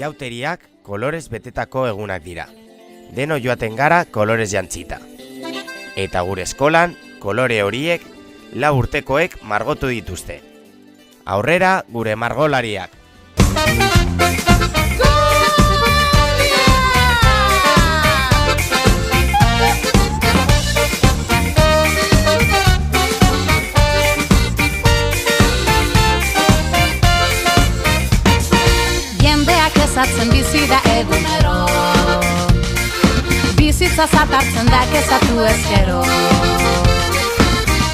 Inauteriak kolorez betetako egunak dira. Deno joaten gara kolorez jantzita. Eta gure eskolan, kolore horiek 4 urtekoek margotu dituzte. Aurrera gure margolariak. Jendeak ezatzen bizi da egunero, bizitza zatartzen da kezatu ezkero.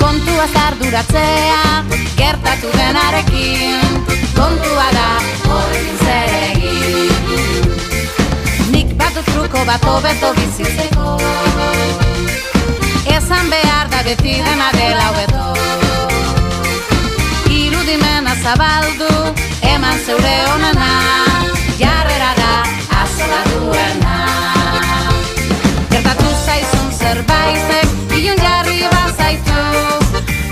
Kontua zarduratzea, gertatu denarekin, kontua da horrekin zer egin. Nik batu truko bat hobeto bizitzeko, esan behar da beti dena dela hobeto. Irudimena zabaldu, eman zeure onena, jarrera da azola duena. Gertatu zaizun zerbaitek, ilun jarri bazaitu,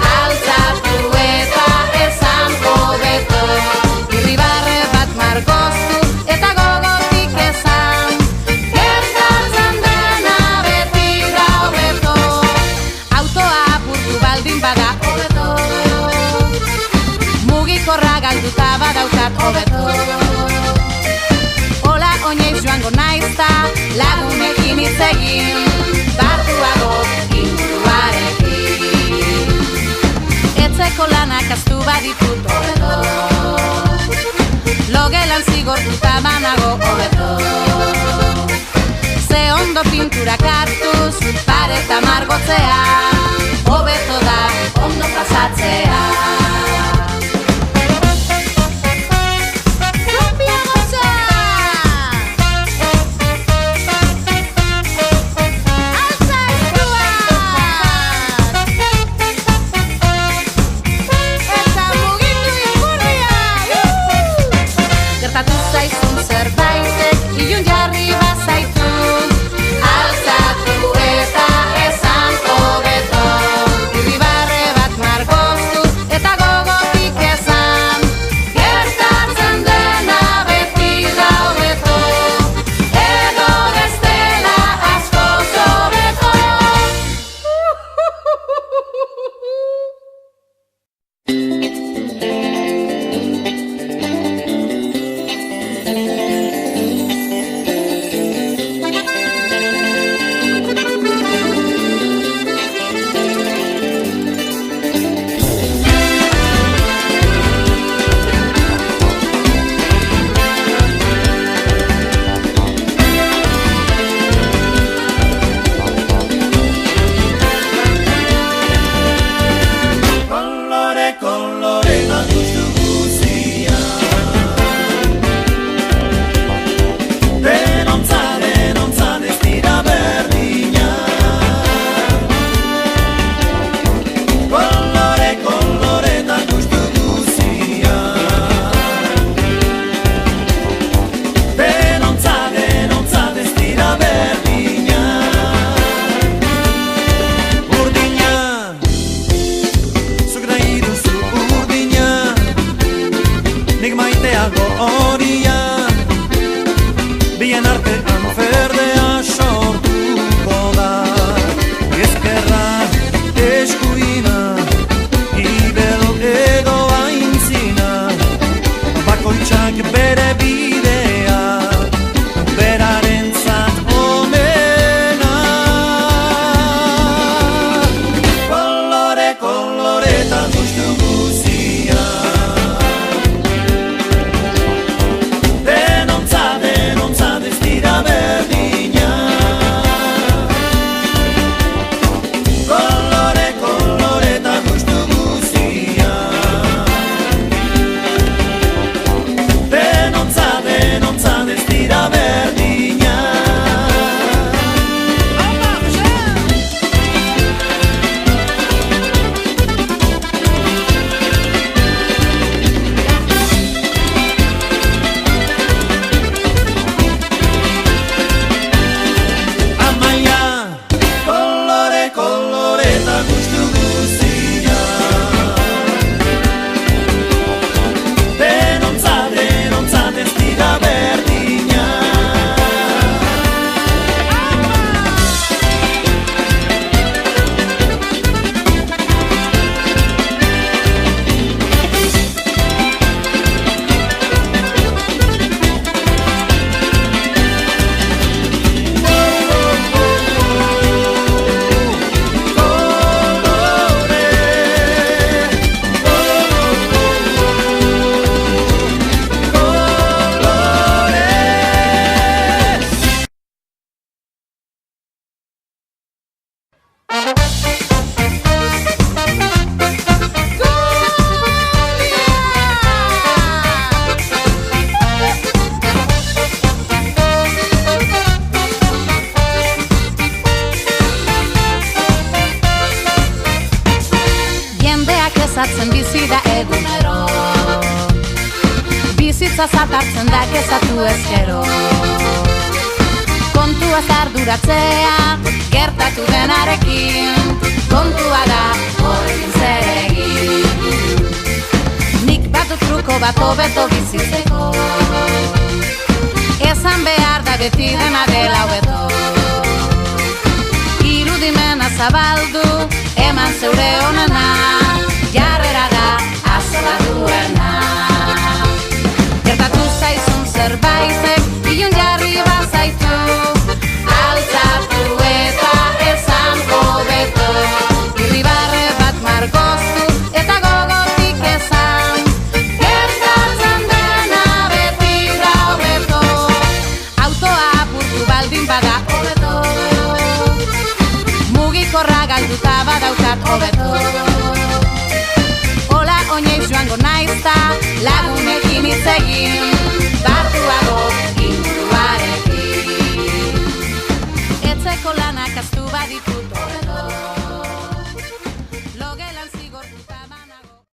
altzatu eta esan hobeto. Irribarre bat margoztu eta gogotik esan, gertatzen dena beti da hobeto. Autoa apurtu baldin bada hobeto, mugikorra galduta badaukat hobeto. Ola oinez joango naizta, lagunekin hitz egin, barruago inguruarekin. Etzeko lanak aztu baditut hobeto, logelan zigortuta banago hobeto. Ze ondo pinturak hartuz, pareta margotzea, hobeto da ondo pasatzea. Gertatu zaizun zerbait gozatzen bizi da egunero. Bizitza zatartzen da kezatu ezkero. Kontua arduratzea, gertatu denarekin, kontua da horrekin zer egin. Nik batu truko bat hobeto bizitzeko, esan behar da beti dena dela hobeto. Irudimena zabaldu, eman zeure onena, jarrera da azola duena. Gertatu zaizun zerbaitek, ilun jarri bazaitu, altzatu eta esan hobeto. Irribarre bat margoztu eta gogotik esan, gertatzen dena beti da hobeto. Autoa apurtu baldin bada hobeto, mugikorra galduta badaukat hobeto. Hola oinez joango naizta, lagunekin hitz egin, barruago inguruarekin. Etzeko lanak astu baditut hobeto.